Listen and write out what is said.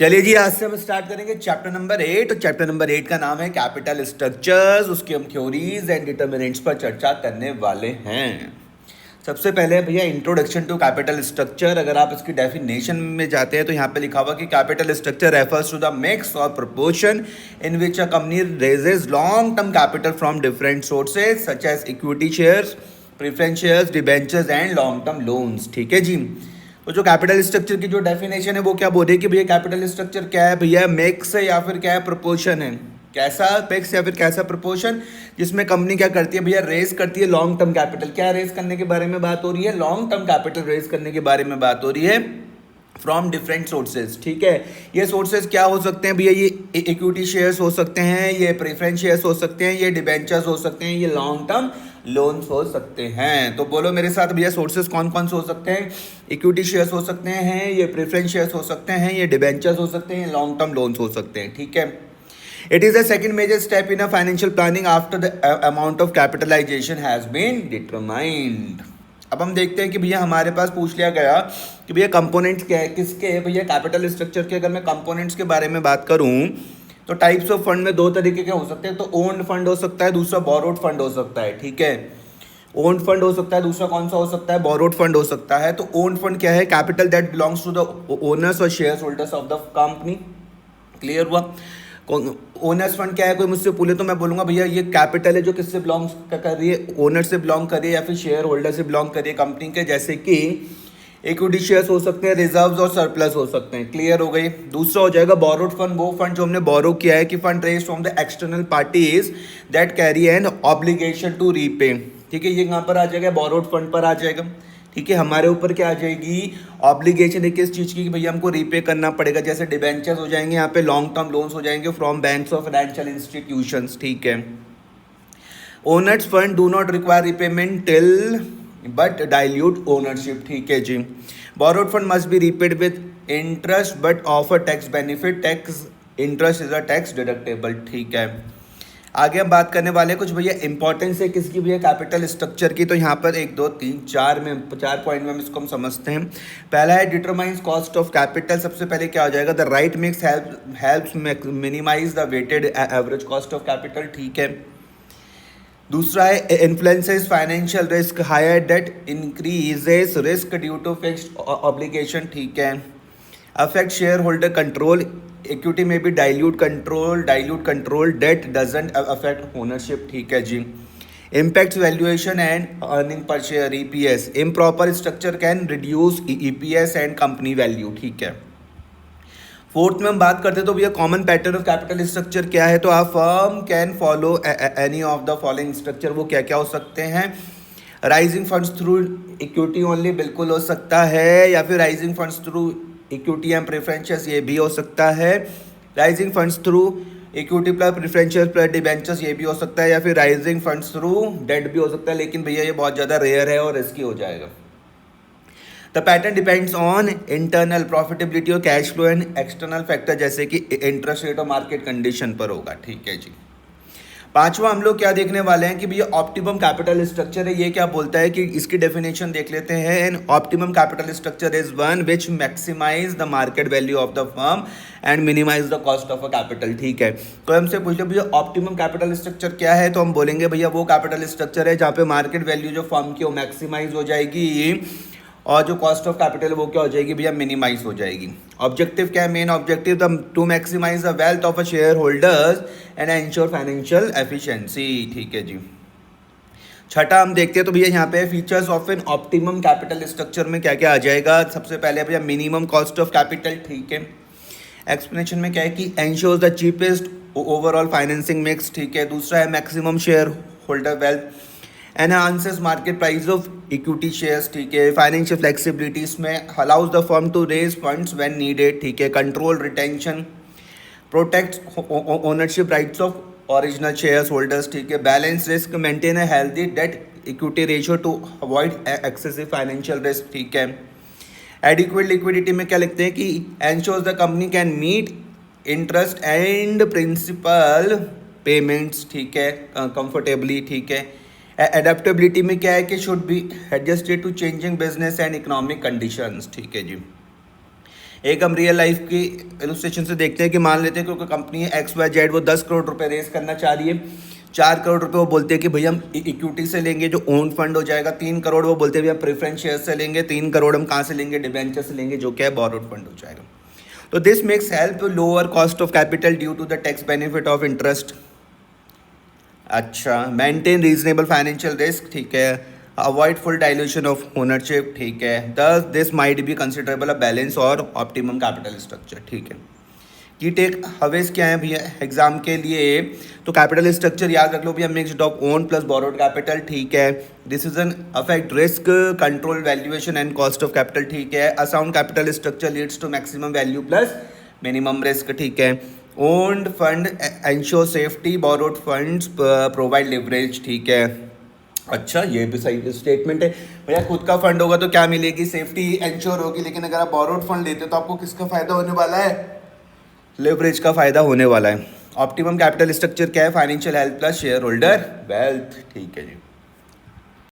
चलिए जी, आज से हम स्टार्ट करेंगे चैप्टर नंबर 8। और चैप्टर नंबर 8 का नाम है कैपिटल स्ट्रक्चर्स। उसकी हम थ्योरीज एंड डिटर्मिनेंट्स पर चर्चा करने वाले हैं। सबसे पहले भैया इंट्रोडक्शन टू कैपिटल स्ट्रक्चर। अगर आप इसकी डेफिनेशन में जाते हैं तो यहाँ पे लिखा हुआ कि capital structure refers to the mix और proportion in which a company raises long term capital from different sources such as equity shares, preference shares, debentures and long term loans. ठीक है जी। तो जो कैपिटल स्ट्रक्चर की जो definition है वो क्या बोल रही है कि भैया कैपिटल स्ट्रक्चर क्या है, भैया मिक्स है या फिर क्या है, प्रोपोर्शन है। कैसा मिक्स या फिर कैसा प्रोपोर्शन, जिसमें कंपनी क्या करती है भैया, रेज करती है लॉन्ग टर्म कैपिटल। क्या रेज करने के बारे में बात हो रही है, लॉन्ग टर्म कैपिटल रेज करने के बारे में बात हो रही है फ्रॉम डिफरेंट सोर्सेज। ठीक है, ये सोर्सेज क्या हो सकते हैं भैया, ये इक्विटी शेयर्स हो सकते हैं, ये प्रेफरेंस शेयर्स हो सकते हैं, ये डिबेंचर्स हो सकते हैं, ये लॉन्ग टर्म लोन्स हो सकते हैं। तो बोलो मेरे साथ भैया सोर्सेज कौन कौन से हो सकते हैं। इक्विटी शेयर्स हो सकते हैं, ये प्रेफरेंस शेयर्स हो सकते हैं, ये डिबेंचर्स हो सकते हैं, ये लॉन्ग टर्म लोन्स हो सकते हैं। ठीक है, it is the second major step in a financial planning after the amount of capitalization has been determined. अब हम देखते हैं कि भैया हमारे पास पूछ लिया गया कि भैया कंपोनेंट्स क्या है, किसके भैया कैपिटल स्ट्रक्चर के। अगर मैं कंपोनेंट्स के बारे में बात करूं तो टाइप्स ऑफ फंड में दो तरीके के हो सकते हैं। तो ओन्ड फंड हो सकता है, दूसरा बोरोड फंड हो सकता है। ठीक है, ओन्ड फंड हो सकता है, दूसरा कौन सा हो सकता है, बोरोड फंड हो सकता है। तो ओन्ड फंड क्या है, capital that belongs to the owners और share holders of the company. Clear हुआ। ओनर्स फंड क्या है, कोई मुझसे पूछे तो मैं बोलूंगा भैया ये कैपिटल है जो किससे बिलोंग कर रही है, ओनर से बिलोंग कर रही है या फिर शेयर होल्डर से बिलोंग कर रही है कंपनी के। जैसे कि इक्विटी शेयर्स हो सकते हैं, रिजर्व्स और सरप्लस हो सकते हैं। क्लियर हो गई। दूसरा हो जाएगा बोरोड फंड, वो फंड जो हमने बोरो किया है कि fund raise from the external parties that carry an obligation to repay. ठीक है, ये यहाँ पर आ जाएगा, बोरोड फंड पर आ जाएगा। ठीक है, हमारे ऊपर क्या आ जाएगी, ऑब्लिगेशन है किस चीज़ की कि भैया हमको रीपे करना पड़ेगा। जैसे डिबेंचर्स हो जाएंगे, यहाँ पे लॉन्ग टर्म लोन्स हो जाएंगे फ्रॉम बैंक्स और फाइनेंशियल इंस्टीट्यूशंस। ठीक है, owners fund do not require repayment till but dilute ownership. ठीक है जी। Borrowed fund must be repaid with interest but offer tax benefit, tax interest is a tax deductible. ठीक है, आगे हम बात करने वाले कुछ भैया इंपॉर्टेंस है किसकी भैया, कैपिटल स्ट्रक्चर की। तो यहाँ पर 1 2 3 4 में 4 पॉइंट में हम इसको हम समझते हैं। पहला है डिटरमाइंस कॉस्ट ऑफ कैपिटल। सबसे पहले क्या हो जाएगा, the right mix helps minimize the weighted average cost of capital. ठीक है, दूसरा है influences financial risk, higher debt increases risk due to fixed obligation. ठीक है, affect share holder control, equity में भी dilute control, debt doesn't affect ownership. ठीक है जी। Impact valuation and earning per share, EPS, improper structure can reduce EPS and company value. ठीक है, fourth में हम बात करते हैं तो भैया common pattern of capital structure क्या है। तो आप firm can follow any of the following structure. वो क्या क्या हो सकते हैं, rising funds through equity only, बिल्कुल हो सकता है, या फिर rising funds through equity and preferences, ये भी हो सकता है। Rising funds through equity plus preferences plus debentures, ये भी हो सकता है, या फिर राइजिंग फंड्स थ्रू डेट भी हो सकता है। लेकिन भैया ये बहुत ज़्यादा रेयर है और रिस्की हो जाएगा। The pattern depends on internal profitability और cash flow and external factor जैसे कि इंटरेस्ट रेट और मार्केट कंडीशन पर होगा। ठीक है जी। पांचवा हम लोग क्या देखने वाले हैं कि भैया ऑप्टिमम कैपिटल स्ट्रक्चर है। ये क्या बोलता है कि इसकी डेफिनेशन देख लेते हैं। An optimum capital structure is one which maximize the market value of the firm and minimize the cost of a capital. ठीक है, तो हमसे पूछ लो भैया ऑप्टिमम कैपिटल स्ट्रक्चर क्या है, तो हम बोलेंगे भैया वो कैपिटल स्ट्रक्चर है जहाँ पे मार्केट वैल्यू जो फर्म की वो मैक्सिमाइज हो जाएगी और जो कॉस्ट ऑफ कैपिटल वो क्या हो जाएगी भैया, मिनिमाइज हो जाएगी। ऑब्जेक्टिव क्या है, main objective to maximize the wealth of a share holders and ensure financial efficiency. ठीक है जी। छठा हम देखते हैं तो भैया यहाँ पे features of N optimum capital structure में क्या क्या आ जाएगा। सबसे पहले भैया मिनिमम कॉस्ट ऑफ कैपिटल। ठीक है, एक्सप्लेनेशन में क्या है कि ensures the cheapest overall financing mix. ठीक है, दूसरा है maximum share holder wealth, enhances market price of equity shares. ठीक है, फाइनेंशियल फ्लेक्सिबिलिटी इसमें allows the firm to raise funds when needed. ठीक है, control retention, protects ownership rights of original shares holders. ठीक है, balance risk, maintain a healthy debt equity ratio to avoid excessive financial risk. ठीक है, adequate liquidity में क्या लिखते हैं कि ensures the company can meet interest and principal payments. ठीक है, कंफर्टेबली। ठीक है, एडेप्टेबिलिटी में क्या है कि should be adjusted to changing business and economic conditions. ठीक है जी। एक हम रियल लाइफ की इलस्ट्रेशन से देखते हैं कि मान लेते हैं कि कोई कंपनी है XYZ, वो 10 करोड़ रुपए रेस करना चाह रही है। 4 करोड़ रुपए वो बोलते हैं कि भैया हम इक्विटी से लेंगे जो ओन फंड हो जाएगा। 3 करोड़ वो बोलते हैं भैया प्रेफरेंस शेयर से लेंगे। 3 करोड़ हम कहाँ से लेंगे, डिबेंचर से लेंगे, जो क्या है बोरोड फंड हो जाएगा। तो this makes help lower cost of capital due to the tax benefit of interest. अच्छा, मेंटेन रीजनेबल फाइनेंशियल रिस्क, ठीक है। Avoid full dilution of ownership, ठीक है। Thus this might be considerable a balance और optimum capital structure, ठीक है। की take हवेज क्या है भैया एग्जाम के लिए, तो कैपिटल स्ट्रक्चर याद रख लो भैया, mixed of own plus borrowed capital, ठीक है। Decision affect risk control valuation and cost of capital, ठीक है। A sound capital structure leads to maximum value plus minimum risk, ठीक है। Owned fund ensure safety, borrowed funds provide leverage, ठीक है। अच्छा, ये भी सही स्टेटमेंट है भैया। खुद का फंड होगा तो क्या मिलेगी, सेफ्टी एंश्योर होगी, लेकिन अगर आप बोरोड फंड लेते हो तो आपको किसका फायदा होने वाला है, लेवरेज का फायदा होने वाला है। ऑप्टिमम कैपिटल स्ट्रक्चर क्या है, financial health plus share holder wealth, ठीक है जी।